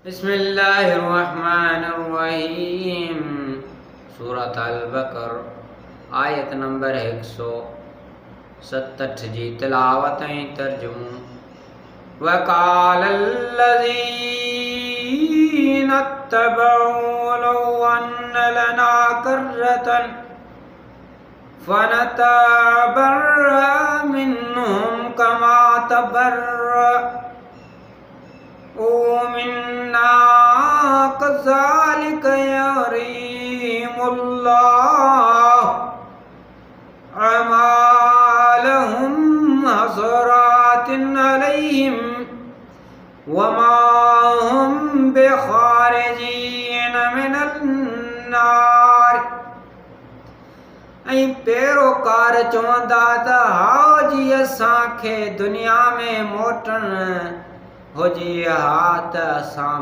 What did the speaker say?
बिस्मिल्लाहिर्रहमानिर्रहीम। सूरत अल-बकर आयत नंबर 167 जी तिलावत ऐं तर्जुमो। वक़ालल्लज़ीना इत्तबऊ लौ अन्न लना कर्रतन फनतबर्रा मिन्हुम कमा तबर्रऊ मिन्ना कज़ालिक युरीहिमुल्लाहु अमालहुम हसरातिन अलैहिम वमा हुम बिखारिजीन मिनन नार। ऐं पैरोकार चवंदा त हाओ जी असांखे दुनिया में मोटण हुजे हा त असां